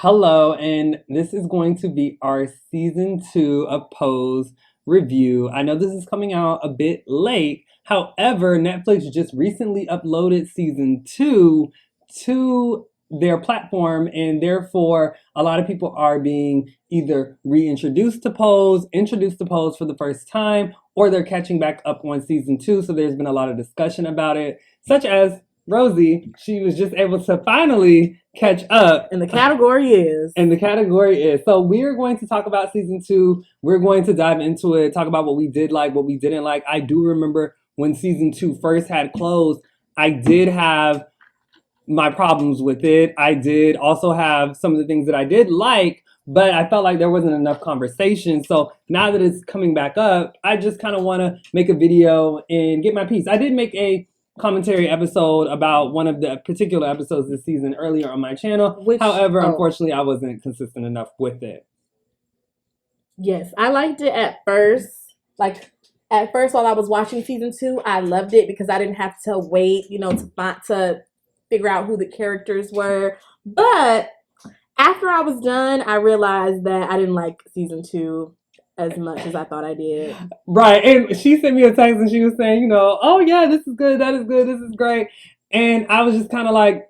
Hello, and this is going to be our season 2 of Pose review. I know this is coming out a bit late. However, Netflix just recently uploaded season 2 to their platform, and therefore, a lot of people are being either reintroduced to Pose, introduced to Pose for the first time, or they're catching back up on season 2. So there's been a lot of discussion about it, such as Rosie. She was just able to finally catch up. And the category is. So we're going to talk about season 2. We're going to dive into it, talk about what we did like, what we didn't like. I do remember when season 2 first had closed, I did have my problems with it. I did also have some of the things that I did like, but I felt like there wasn't enough conversation. So now that it's coming back up, I just kind of want to make a video and get my piece. I did make a commentary episode about one of the particular episodes this season earlier on my channel. However, unfortunately, I wasn't consistent enough with it. Yes, I liked it at first. At first, while I was watching season 2, I loved it because I didn't have to wait, to figure out who the characters were. But after I was done, I realized that I didn't like season 2 as much as I thought I did. Right. And she sent me a text and she was saying, oh yeah, this is good, that is good, this is great. And I was just kind of like,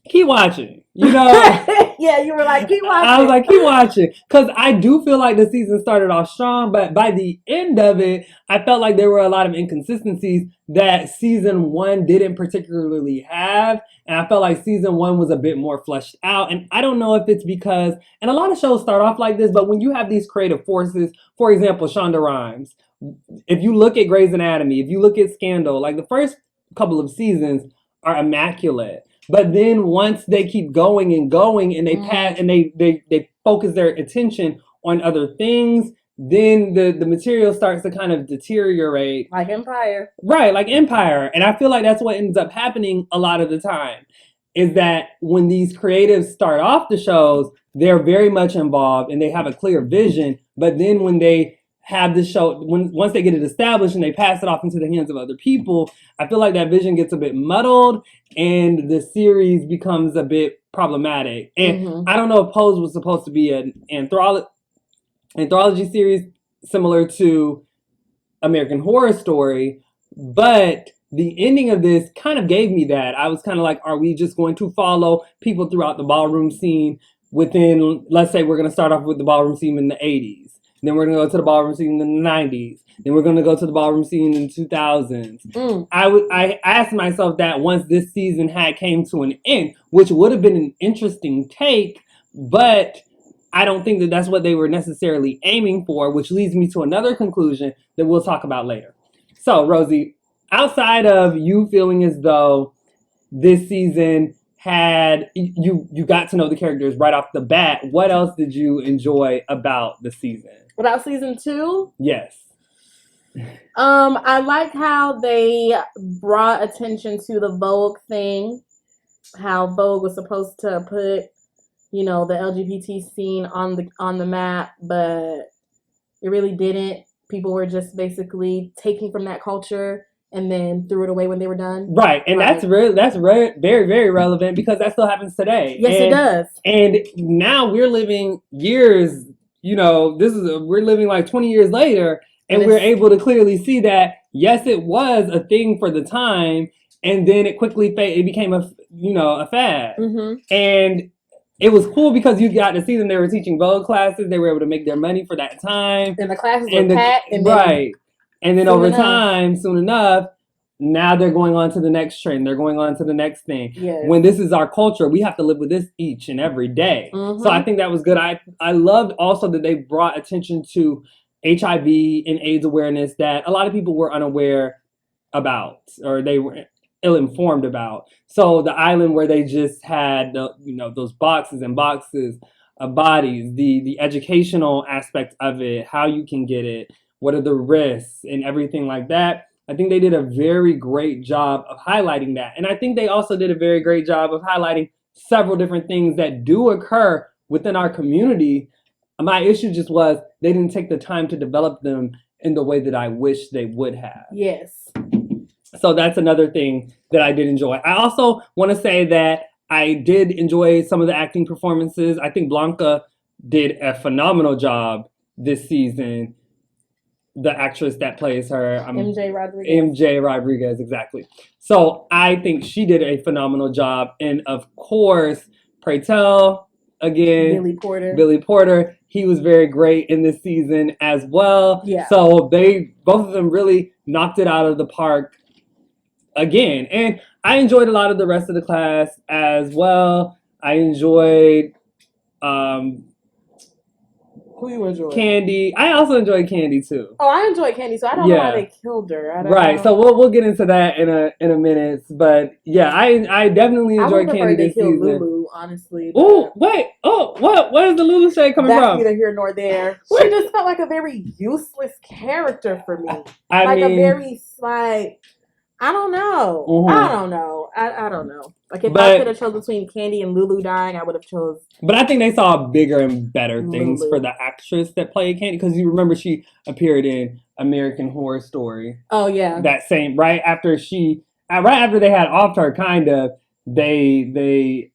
keep watching, Yeah, you were like, keep watching. I was like, keep watching. Because I do feel like the season started off strong, but by the end of it, I felt like there were a lot of inconsistencies that season 1 didn't particularly have. And I felt like season 1 was a bit more fleshed out. And I don't know if it's because, and a lot of shows start off like this, but when you have these creative forces, for example, Shonda Rhimes, if you look at Grey's Anatomy, if you look at Scandal, like the first couple of seasons are immaculate. But then once they keep going and they pass and they focus their attention on other things, then the material starts to kind of deteriorate. Like Empire. Right, like Empire. And I feel like that's what ends up happening a lot of the time, is that when these creatives start off the shows, they're very much involved and they have a clear vision. But then when they have the show, once they get it established and they pass it off into the hands of other people, I feel like that vision gets a bit muddled and the series becomes a bit problematic. And I don't know if Pose was supposed to be an anthology series similar to American Horror Story, but the ending of this kind of gave me that. I was kind of like, are we just going to follow people throughout the ballroom scene within, let's say we're going to start off with the ballroom scene in the 80s. Then we're going to go to the ballroom scene in the 90s. Then we're going to go to the ballroom scene in the 2000s. I asked myself that once this season came to an end, which would have been an interesting take, but I don't think that that's what they were necessarily aiming for, which leads me to another conclusion that we'll talk about later. So, Rosie, outside of you feeling as though this season had you got to know the characters right off the bat, what else did you enjoy about the season? About season 2? Yes. I like how they brought attention to the Vogue thing. How Vogue was supposed to put, the LGBT scene on the map, but it really didn't. People were just basically taking from that culture and then threw it away when they were done. Right, and that's very, very relevant because that still happens today. Yes, it does. And now we're living years. We're living like 20 years later, and we're able to clearly see that yes, it was a thing for the time, and then it quickly it became a fad. And it was cool because you got to see them. They were teaching Vogue classes. They were able to make their money for that time, and the classes were packed. And then over time, soon enough, now they're going on to the next trend. They're going on to the next thing. Yes. When this is our culture, we have to live with this each and every day. So I think that was good. I loved also that they brought attention to HIV and AIDS awareness that a lot of people were unaware about, or they were ill-informed about. So the island where they just had those boxes and boxes of bodies, the educational aspect of it, how you can get it, what are the risks and everything like that. I think they did a very great job of highlighting that. And I think they also did a very great job of highlighting several different things that do occur within our community. My issue just was they didn't take the time to develop them in the way that I wish they would have. Yes. So that's another thing that I did enjoy. I also want to say that I did enjoy some of the acting performances. I think Blanca did a phenomenal job this season. The actress that plays her, MJ Rodriguez. MJ Rodriguez, exactly. So I think she did a phenomenal job, and of course, pray tell again, Billy Porter. He was very great in this season as well. Yeah. So both of them really knocked it out of the park again, and I enjoyed a lot of the rest of the class as well. I enjoyed. Who you enjoy? Candy. I also enjoyed Candy too. Oh, I enjoyed Candy, so I don't know why they killed her. I don't know. So we'll get into that in a minute. But yeah, I definitely enjoyed Candy this season. Lulu, honestly. Oh wait, where's the Lulu shade coming from? That's neither here nor there. She just felt like a very useless character for me. I don't know. Mm-hmm. I don't know. I don't know. Like if I could have chosen between Candy and Lulu dying, I would have chose. But I think they saw bigger and better things for the actress that played Candy, because you remember she appeared in American Horror Story. Oh yeah. That same right after they had offed her, kind of they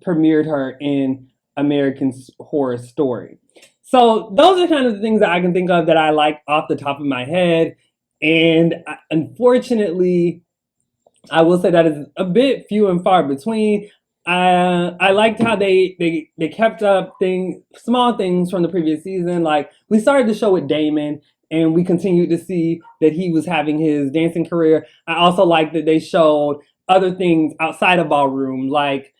premiered her in American Horror Story. So those are kind of the things that I can think of that I like off the top of my head. And unfortunately, I will say that is a bit few and far between. I liked how they kept up small things from the previous season. Like we started the show with Damon, and we continued to see that he was having his dancing career. I also liked that they showed other things outside of ballroom, like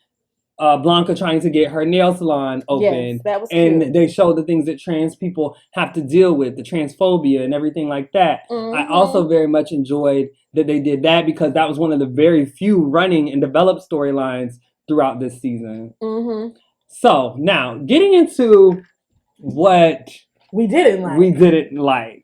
Blanca trying to get her nail salon open. Yes, that was and cute. They showed the things that trans people have to deal with, the transphobia and everything like that. Mm-hmm. I also very much enjoyed that they did that, because that was one of the very few running and developed storylines throughout this season. Mm-hmm. So now getting into what we didn't like.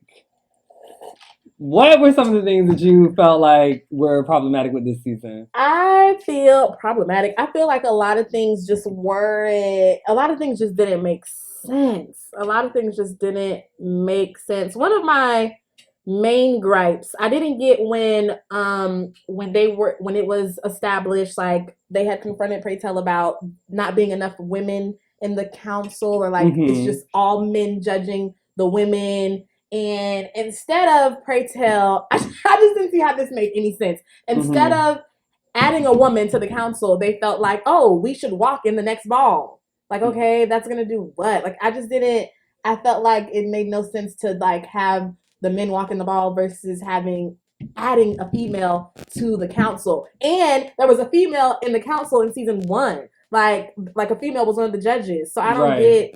What were some of the things that you felt like were problematic with this season? I feel problematic. I feel like a lot of things just didn't make sense. A lot of things just didn't make sense. One of my main gripes, I didn't get when it was established, like they had confronted Pray Tell about not being enough women in the council, or like it's just all men judging the women. And instead of Pray Tell, I just didn't see how this made any sense. Instead of adding a woman to the council, they felt like, oh, we should walk in the next ball. Like, okay, that's going to do what? Like, I felt like it made no sense to like have the men walk in the ball versus adding a female to the council. And there was a female in the council in season 1. Like a female was one of the judges. So I don't get...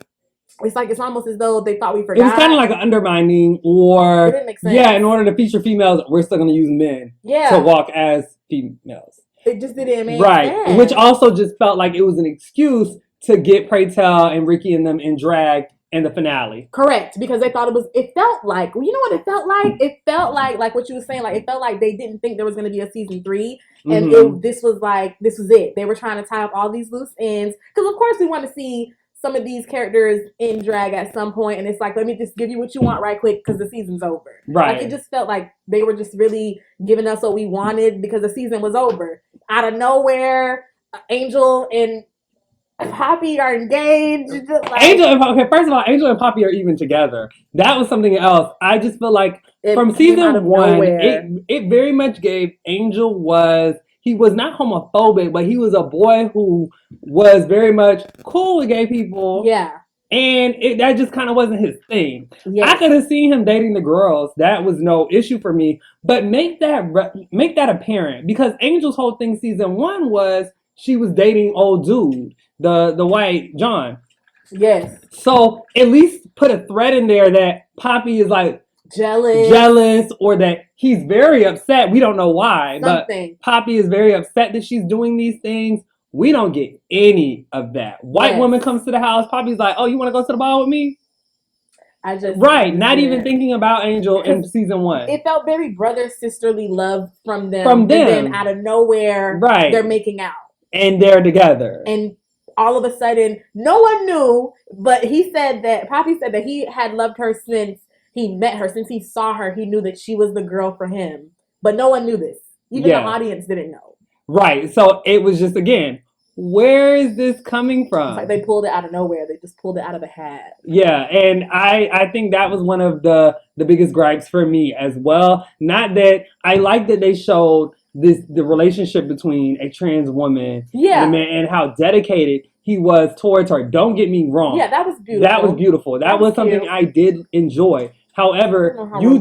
It's almost as though they thought we forgot. It was kind of like an undermining, or... It didn't make sense. Yeah, in order to feature females, we're still going to use men to walk as females. It just didn't make sense. Right, which also just felt like it was an excuse to get Pray Tell and Ricky and them in drag in the finale. Correct, because they thought it felt like, you know what it felt like? It felt like what you were saying, like it felt like they didn't think there was going to be a season 3, and this was it. They were trying to tie up all these loose ends, because of course we want to see some of these characters in drag at some point, and it's like, let me just give you what you want right quick because the season's over. Right. Like it just felt like they were just really giving us what we wanted because the season was over. Out of nowhere, Angel and Poppy are engaged. First of all, Angel and Poppy are even together. That was something else. I just feel like from season 1, it very much gave he was not homophobic, but he was a boy who was very much cool with gay people. Yeah. And that just kind of wasn't his thing. Yes. I could have seen him dating the girls. That was no issue for me. But make that apparent. Because Angel's whole thing season 1 was she was dating old dude, the white John. Yes. So at least put a thread in there that Poppy is like, jealous, or that he's very upset. We don't know why, but Poppy is very upset that she's doing these things. We don't get any of that. White woman comes to the house. Poppy's like, oh, you want to go to the ball with me? Not even thinking about Angel in season 1. It felt very brother-sisterly love from them. And then out of nowhere, they're making out. And they're together. And all of a sudden, no one knew, but Poppy said that he had loved her since he met her, since he saw her. He knew that she was the girl for him. But no one knew this. Even the audience didn't know. Right. So it was just, again, where is this coming from? It's like they pulled it out of nowhere. They just pulled it out of the hat. Yeah, and I think that was one of the biggest gripes for me as well. Not that I like that they showed the relationship between a trans woman and a man and how dedicated he was towards her. Don't get me wrong. Yeah, that was beautiful. That was beautiful. That was something cute. I did enjoy. However, you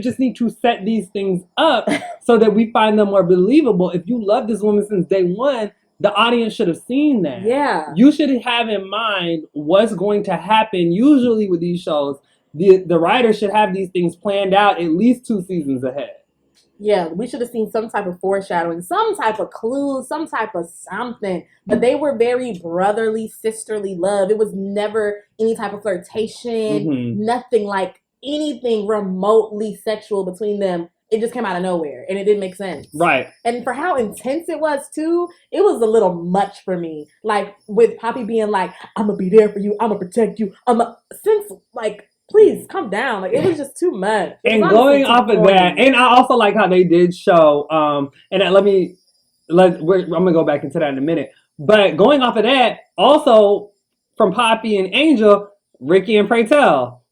just need to set these things up so that we find them more believable. If you love this woman since day one, the audience should have seen that. Yeah. You should have in mind what's going to happen. Usually with these shows, the writer should have these things planned out at least 2 seasons ahead. Yeah, we should have seen some type of foreshadowing, some type of clue, some type of something. But they were very brotherly, sisterly love. It was never any type of flirtation, nothing like anything remotely sexual between them. It just came out of nowhere, and it didn't make sense. Right. And for how intense it was, too, it was a little much for me. Like, with Poppy being like, I'm going to be there for you, I'm going to protect you. Please, come down. Like, it was just too much. And going off of that, and I also like how they did show, I'm going to go back into that in a minute. But going off of that, also, from Poppy and Angel, Ricky and Pray Tell.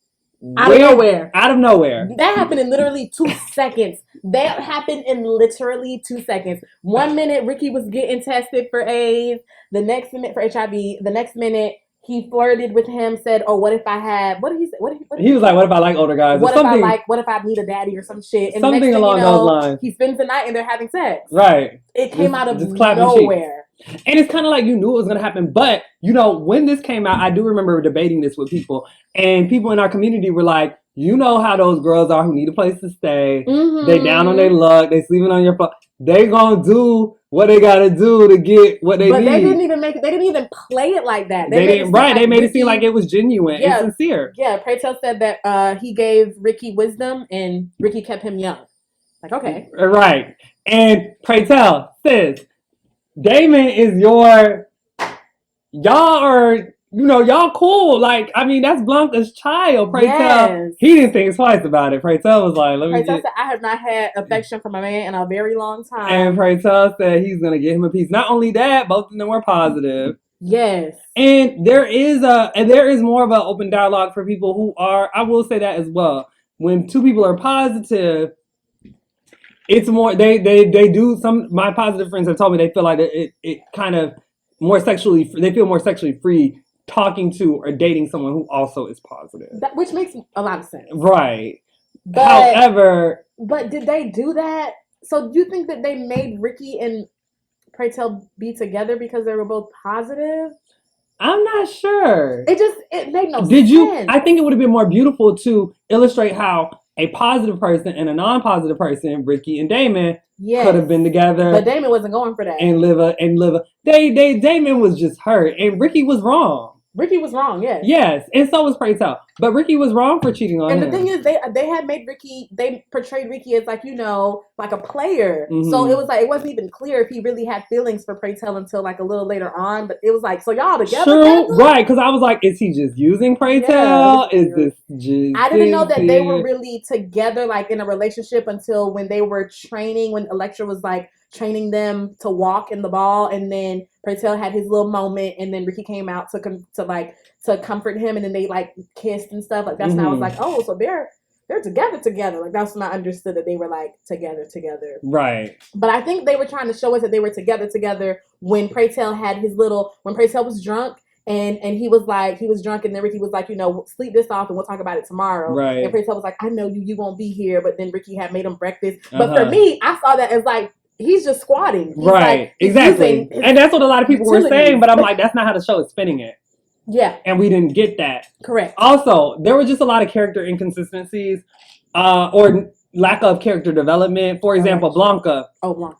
Out of nowhere. That happened in literally 2 seconds. That happened in literally 2 seconds. 1 minute, Ricky was getting tested for AIDS. The next minute, for HIV. The next minute, he flirted with him, said, oh, what if I had, what did he say? He was like, what if I like older guys? What if I need a daddy or some shit? And something along those lines. He spends the night and they're having sex. Right. It came out of nowhere. And it's kind of like you knew it was going to happen. But, when this came out, I do remember debating this with people. And people in our community were like, you know how those girls are who need a place to stay. Mm-hmm. They down on their luck. They sleeping on your phone. They going to do what they got to do to get what they need. But they didn't even play it like that. They didn't. They made it seem like it was genuine and sincere. Yeah, Pray Tell said that he gave Ricky wisdom and Ricky kept him young. Like, okay. Right. And Pray Tell says, Damon is y'all cool. Like, I mean, that's Blanca's child. Pray Tell, he didn't think twice about it. Pray Tell was like, Pray Tell said, I have not had affection from a man in a very long time. And Pray Tell said he's going to get him a piece. Not only that, both of them were positive. Yes. And there is more of an open dialogue for people who are, I will say that as well. When 2 people are positive, it's more, they do my positive friends have told me they feel like it kind of more sexually, they feel more sexually free talking to or dating someone who also is positive. Which makes a lot of sense. Right. But did they do that? So do you think that they made Ricky and Pray Tell be together because they were both positive? I'm not sure. It made no sense. Did you? I think it would have been more beautiful to illustrate how a positive person and a non-positive person, Ricky and Damon, could have been together. But Damon wasn't going for that. And Liva. Damon was just hurt, and Ricky was wrong. Ricky was wrong, yes. Yes, and so was Pray Tell. But Ricky was wrong for cheating on him. And the thing is, they had made Ricky, they portrayed Ricky as like, like a player. Mm-hmm. So it was like, it wasn't even clear if he really had feelings for Pray Tell until like a little later on. But it was like, so y'all together? True, right, because I was like, is he just using Pray Tell? Is this just... I didn't know that they were really together, like in a relationship until when they were training, when Elektra was like, training them to walk in the ball, and then Pray Tell had his little moment, and then Ricky came out to comfort him, and then they like kissed and stuff. Like that's when I was like, oh, so they're together. Like that's when I understood that they were like together. Right. But I think they were trying to show us that they were together when Pray Tell had when Pray Tell was drunk. And he was drunk, and then Ricky was like, sleep this off and we'll talk about it tomorrow. Right. And Pray Tell was like, I know you won't be here. But then Ricky had made him breakfast. But for me, I saw that as like, he's just squatting. He's right. Like, exactly. And that's what a lot of people were saying, but I'm like, that's not how the show is spinning it. Yeah. And we didn't get that. Correct. Also, there were just a lot of character inconsistencies, or lack of character development. For example, Blanca. Oh, Blanca.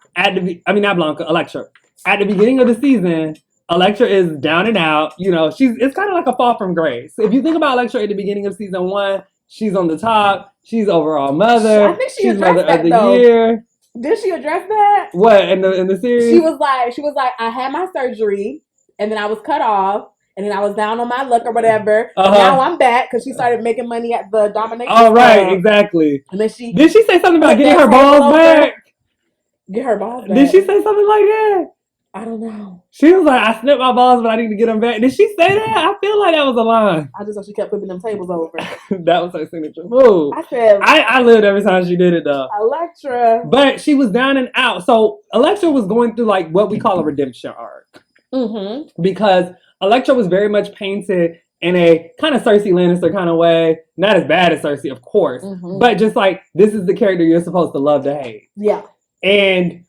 Not Blanca, Elektra. At the beginning of the season, Elektra is down and out. It's kind of like a fall from grace. If you think about Elektra at the beginning of season 1, she's on the top. She's overall mother. I think she's mother of the year. Did she address that? What in the series? She was like, I had my surgery, and then I was cut off, and then I was down on my luck or whatever. Uh-huh. Now I'm back because she started making money at the domination. Oh right, exactly. And then did she say something about getting her balls back? Get her balls back. Did she say something like that? I don't know. She was like, I snipped my balls, but I need to get them back. Did she say that? I feel like that was a line. I just thought she kept flipping them tables over. That was her signature move. I said, I lived every time she did it, though. Elektra. But she was down and out. So Elektra was going through like what we call a redemption arc. Mm-hmm. Because Elektra was very much painted in a kind of Cersei Lannister kind of way. Not as bad as Cersei, of course. Mm-hmm. But just like, this is the character you're supposed to love to hate. Yeah. And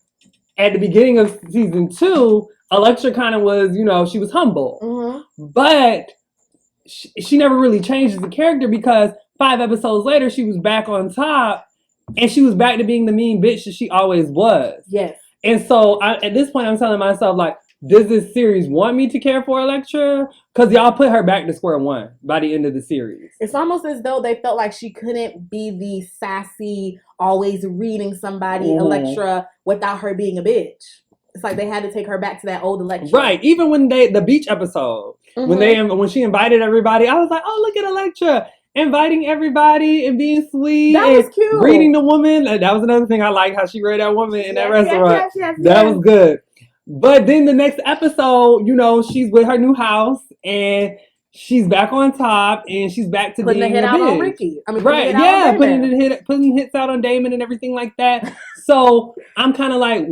at the beginning of season 2, Elektra kind of was, you know, she was humble. Mm-hmm. But she never really changed as a character because 5 episodes later, she was back on top. And she was back to being the mean bitch that she always was. Yes. And so at this point, I'm telling myself, like, does this series want me to care for Elektra? Because y'all put her back to square one by the end of the series. It's almost as though they felt like she couldn't be the sassy, always reading somebody Elektra without her being a bitch. It's like they had to take her back to that old Elektra. Right. Even when the beach episode, when she invited everybody, I was like, oh, look at Elektra. Inviting everybody and being sweet. That was cute. Reading the woman. That was another thing I liked, how she read that woman in that restaurant. Yes. That was good. But then the next episode, you know, she's with her new house and she's back on top and she's back to putting being the hit a out bitch. on Ricky. Right, yeah, putting hits out on Damon and everything like that. So I'm kind of like,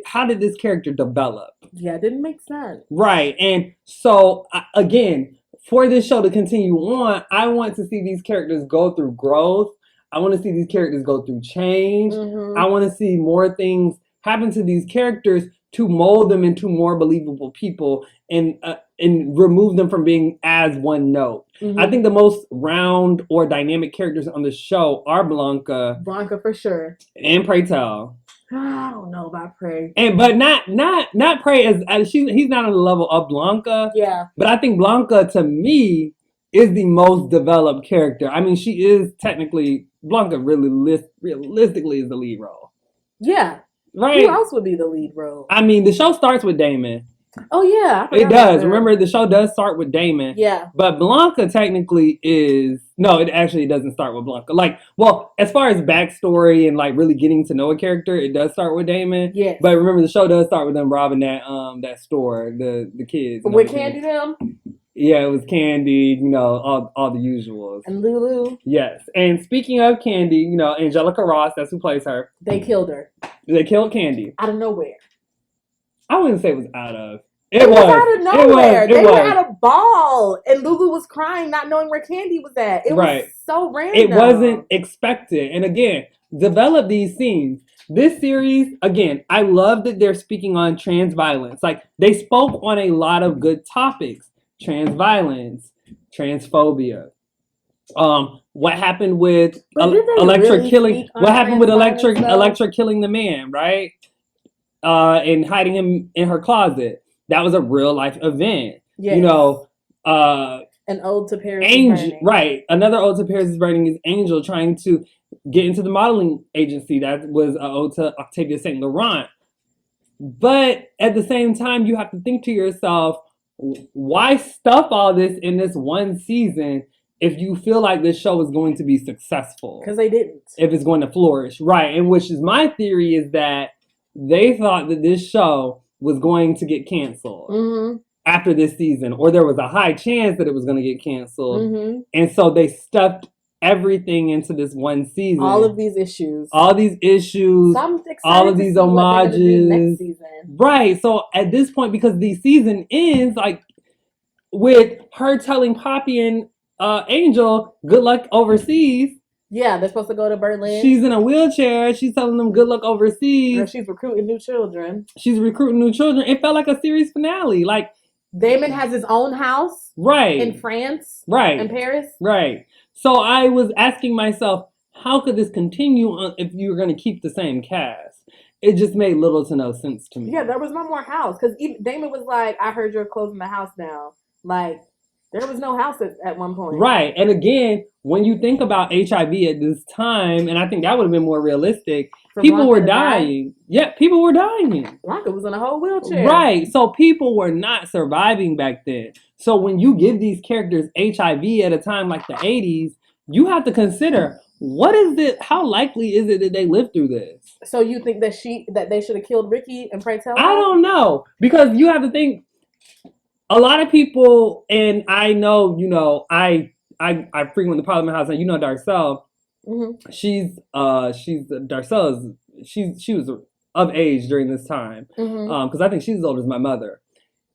how did this character develop? Yeah, it didn't make sense. Right, and so again, for this show to continue on, I want to see these characters go through growth. I want to see these characters go through change. I want to see more things happen to these characters to mold them into more believable people and remove them from being as one note. I think the most round or dynamic characters on the show are Blanca. Blanca for sure. And Pray Tell. I don't know about Prey. But not Prey as he's not on the level of Blanca. Yeah. But I think Blanca to me is the most developed character. I mean, she is technically Blanca realistically is the lead role. Yeah. Right. Who else would be the lead role? I mean, the show starts with Damon. Oh yeah, it does. Remember, the show does start with Damon. Yeah. But Blanca technically is it actually doesn't start with Blanca. Like, well, as far as backstory and like really getting to know a character, it does start with Damon. Yeah. But remember, the show does start with them robbing that store, the kids. With Candy them. Yeah, it was Candy. You know, all the usuals. And Lulu. Yes. And speaking of Candy, you know, Angelica Ross, that's who plays her. They killed her. They killed Candy out of nowhere. I wouldn't say it was out of. It was out of nowhere. They were at a ball, and Lulu was crying, not knowing where Candy was at. It was so random. It wasn't expected. And again, develop these scenes. This series, again, I love that they're speaking on trans violence. Like, they spoke on a lot of good topics. Trans violence, transphobia. What happened with Elektra killing? What happened with Elektra killing the man, right? And hiding him in her closet. That was a real life event. Yes. You know, an ode to Paris is Burning. Right. Another ode to Paris is Burning is Angel trying to get into the modeling agency. That was an ode to Octavia St. Laurent. But at the same time, you have to think to yourself, why stuff all this in this one season if you feel like this show is going to be successful? Because they didn't. If it's going to flourish. Right. And which is my theory is that they thought that this show was going to get canceled after this season, or there was a high chance that it was going to get canceled. And so they stuffed everything into this one season. All of these issues. All of these homages. Right. So at this point, because the season ends like with her telling Poppy and Angel, good luck overseas. Yeah, they're supposed to go to Berlin. She's in a wheelchair. She's telling them good luck overseas. Girl, she's recruiting new children. It felt like a series finale. Like, Damon has his own house. Right. In France. Right. In Paris. Right. So I was asking myself, how could this continue if you were going to keep the same cast? It just made little to no sense to me. Yeah, there was no more house. Because Damon was like, I heard you're closing the house down. Like, there was no house at one point. Right. And again, when you think about HIV at this time, and I think that would have been more realistic, people were dying. Yeah, people were dying. Blanca was in a whole wheelchair. Right. So people were not surviving back then. So when you give these characters HIV at a time like the 80s, you have to consider, what is it? How likely is it that they lived through this? So you think that they should have killed Ricky and pray tell? I don't know, because you have to think. A lot of people, and I know, I frequent the Parliament House, and Darcel. Mm-hmm. She's Darcel is she was of age during this time, because I think she's as old as my mother,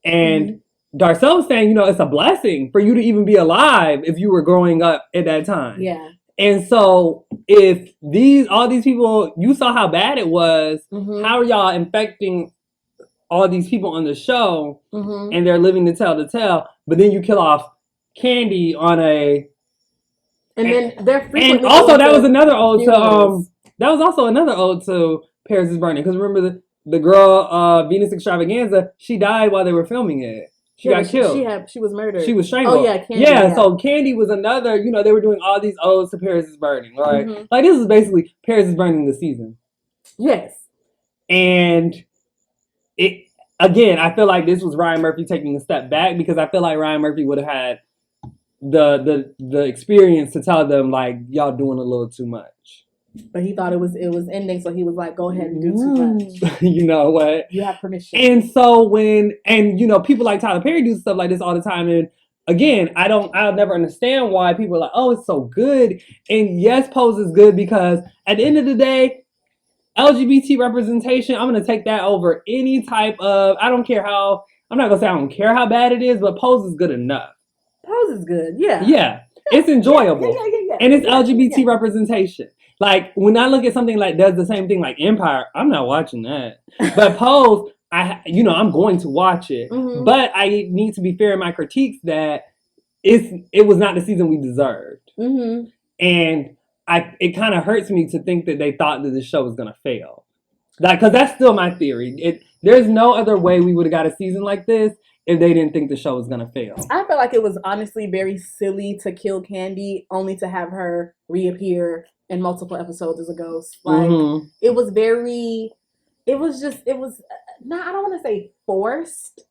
and Darcel was saying, it's a blessing for you to even be alive if you were growing up at that time. Yeah. And so if all these people, you saw how bad it was, how are y'all infecting all these people on the show, and they're living to tell the tale, but then you kill off Candy on a... then they're frequently... And also that was another ode to... that was also another ode to Paris is Burning, because remember the girl, Venus Extravaganza, she died while they were filming it. She got killed. She was murdered. She was strangled. Oh, yeah, Candy. Yeah, so Candy was another, they were doing all these odes to Paris is Burning, right? Like, this is basically Paris is Burning the season. Yes. And again, I feel like this was Ryan Murphy taking a step back, because I feel like Ryan Murphy would have had the experience to tell them, like, y'all doing a little too much. But he thought it was ending, so he was like, go ahead and do too much. You know what? You have permission. And so people like Tyler Perry do stuff like this all the time, and again, I'll never understand why people are like, oh, it's so good. And yes, Pose is good, because at the end of the day, LGBT representation, I'm going to take that over any type of, I'm not going to say I don't care how bad it is, but Pose is good enough. Pose is good, yeah. Yeah, it's enjoyable. Yeah. And it's LGBT representation. Like, when I look at something like does the same thing like Empire, I'm not watching that. But Pose, I'm going to watch it. But I need to be fair in my critiques that it was not the season we deserved. And it kind of hurts me to think that they thought that the show was going to fail. Like, because that's still my theory. There's no other way we would have got a season like this if they didn't think the show was going to fail. I feel like it was honestly very silly to kill Candy only to have her reappear in multiple episodes as a ghost. Like, I don't want to say forced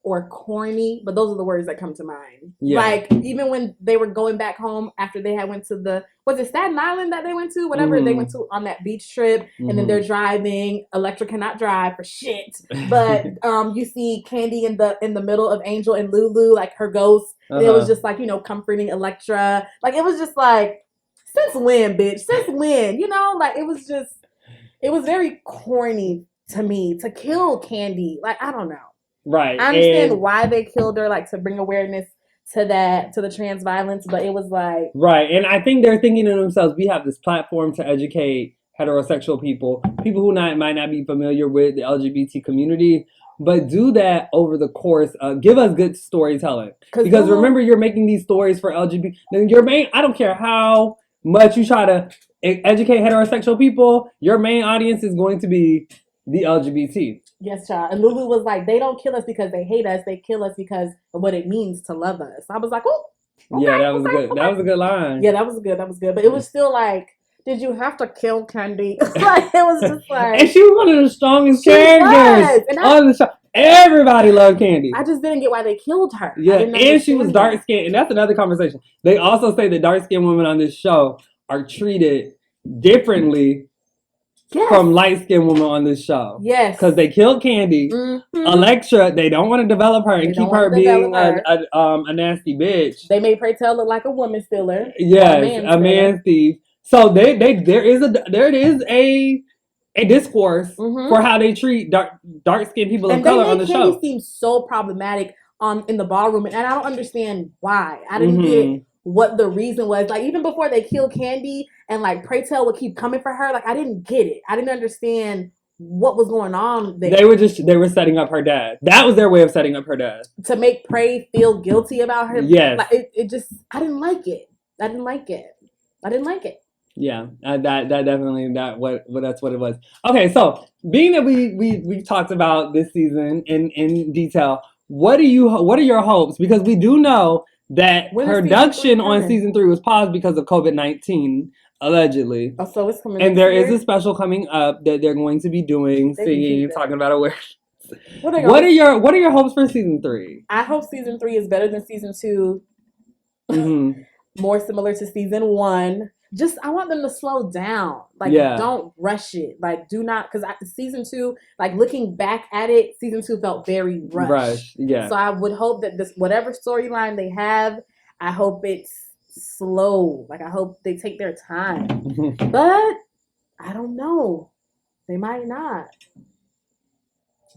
or corny, but those are the words that come to mind. Yeah. Like, even when they were going back home after they had went to was it Staten Island that they went to? Whatever they went to on that beach trip, and then they're driving. Elektra cannot drive for shit. But you see Candy in the middle of Angel and Lulu, like her ghost. And it was just like, comforting Elektra. Like, it was just like, since when, bitch? Since when? Like, it was very corny to me to kill Candy. Like, I don't know. Right. I understand why they killed her, like, to bring awareness to the trans violence, but it was like... Right. And I think they're thinking to themselves, we have this platform to educate heterosexual people who might not be familiar with the LGBT community, but do that over the course of... Give us good storytelling. Because remember, you're making these stories for LGBT... I don't care how much you try to educate heterosexual people, your main audience is going to be the LGBT. Yes, child. And Lulu was like, they don't kill us because they hate us. They kill us because of what it means to love us. I was like, oh, okay, yeah, that was good. Okay. That was a good line. Yeah, that was good. But it was still like, did you have to kill Candy? Like, it was just like... And she was one of the strongest characters on the show. Everybody loved Candy. I just didn't get why they killed her. Yeah, and she was dark-skinned. And that's another conversation. They also say that dark-skinned women on this show are treated differently from light-skinned women on this show. Yes. Because they killed Candy. Elektra, they don't want to develop her and keep her being a nasty bitch. They made Pray Tell look like a woman stealer. Yes, a man thief. So there is a discourse for how they treat dark-skinned people of color on the show. And Candy seems so problematic in the ballroom, and I don't understand why. I didn't get what the reason was. Like, even before they killed Candy and like Pray Tell would keep coming for her, like, I didn't get it. I didn't understand what was going on there. They were setting up her dad. That was their way of setting up her dad. To make Pray feel guilty about her. Yes. Like, it just, I didn't like it. Yeah, that definitely that's what it was. Okay, so being that we talked about this season in detail, what are your hopes? Because we do know that production on season 3 was paused because of COVID-19, allegedly. Oh, so it's coming. And there is a special coming up that they're going to be doing, singing, talking about awareness. What are your hopes for season 3? I hope season 3 is better than season 2. More similar to season 1. I want them to slow down. Like, Yeah. don't rush it. Like, do not, because season 2, like looking back at it, season 2 felt very rushed. Yeah. So I would hope that this, whatever storyline they have, I hope it's slow. Like, I hope they take their time. But I don't know. They might not.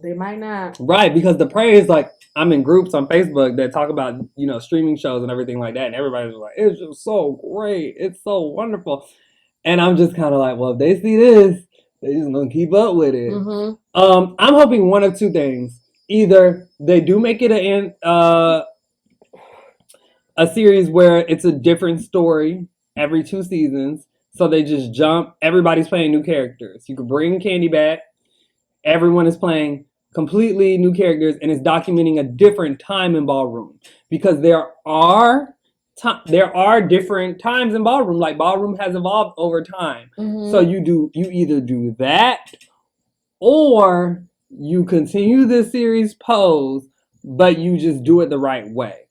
They might not. Right, because the praise, like, I'm in groups on Facebook that talk about, you know, streaming shows and everything like that, and everybody's like, it's just so great, it's so wonderful. And I'm just kind of like, well, if they see this, they're just gonna keep up with it. I'm hoping one of two things. Either they do make it a series where it's a different story every 2 seasons, so they just jump, everybody's playing new characters. You could bring Candy back, everyone is playing completely new characters, and it's documenting a different time in ballroom, because there are different times in ballroom. Like, ballroom has evolved over time. So you either do that, or you continue this series Pose, but you just do it the right way.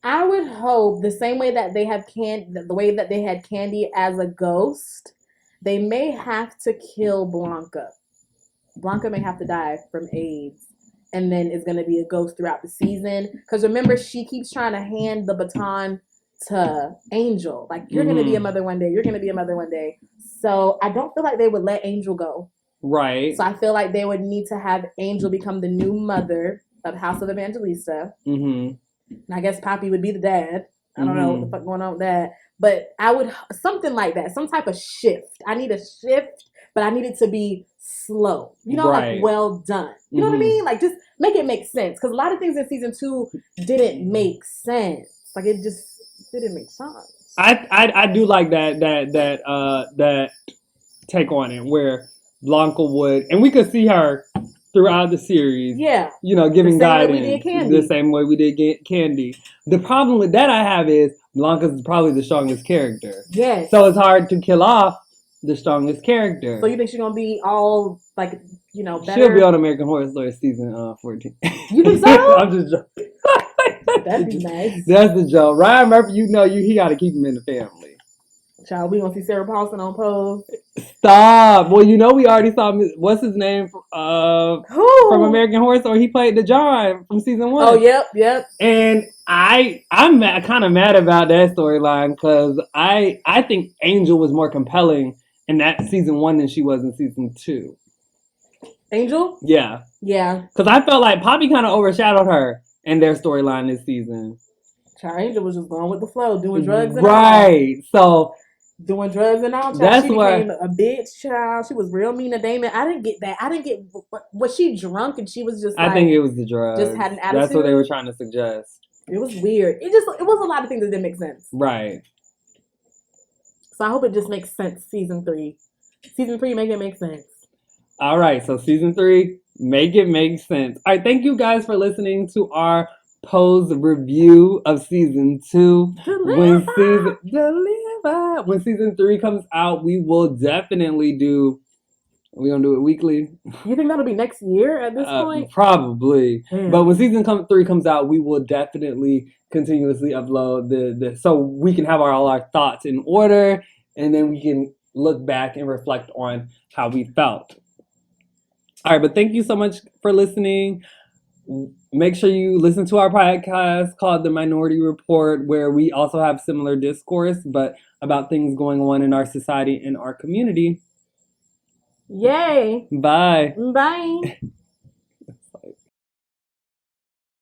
I would hope the same way that they have the way that they had Candy as a ghost, they may have to kill Blanca. Blanca may have to die from AIDS, and then is going to be a ghost throughout the season. Because remember, she keeps trying to hand the baton to Angel. Like, you're going to be a mother one day. You're going to be a mother one day. So I don't feel like they would let Angel go. Right. So I feel like they would need to have Angel become the new mother of House of Evangelista. And I guess Poppy would be the dad. I don't know what the fuck going on with that. But I would, something like that. Some type of shift. I need a shift, but I need it to be slow. You know, like, well done. You know what I mean? Like, just make it make sense. Because a lot of things in season 2 didn't make sense. Like, it just didn't make sense. I do like that take on it, where Blanca would, and we could see her throughout the series. Yeah. You know, giving guidance. The same way we did Candy. The problem with that I have is Blanca's probably the strongest character. Yes. So it's hard to kill off the strongest character. So you think she's gonna be all, like, you know, better? She'll be on American Horror Story season 14. You think so? I'm just joking. That'd be nice. That's the joke. Ryan Murphy, you know, he got to keep him in the family. Child, we gonna see Sarah Paulson on Pose. Stop. Well, you know, we already saw, what's his name from American Horror Story. He played the John from season 1. Oh, yep. And I'm kind of mad about that storyline, because I think Angel was more compelling in that season 1 than she was in season 2. Angel? Yeah. Because I felt like Poppy kind of overshadowed her in their storyline this season. Child, Angel was just going with the flow, doing drugs and all. So doing drugs and all. Child, she became a bitch, child. She was real mean to Damon. I didn't get that. I didn't get, was she drunk and she was just I think it was the drugs. Just had an attitude. That's what they were trying to suggest. It was weird. It was a lot of things that didn't make sense. Right. So I hope it just makes sense. Season 3, make it make sense. All right. So season 3, make it make sense. All right. Thank you guys for listening to our Pose review of season 2. When season 3 comes out, we will definitely do. We're gonna do it weekly. You think that'll be next year at this point? Probably. But when season 3 comes out, we will definitely continuously upload the so we can have all our thoughts in order, and then we can look back and reflect on how we felt. All right, but thank you so much for listening. Make sure you listen to our podcast called The Minority Report, where we also have similar discourse, but about things going on in our society and our community. Yay. Bye. Bye.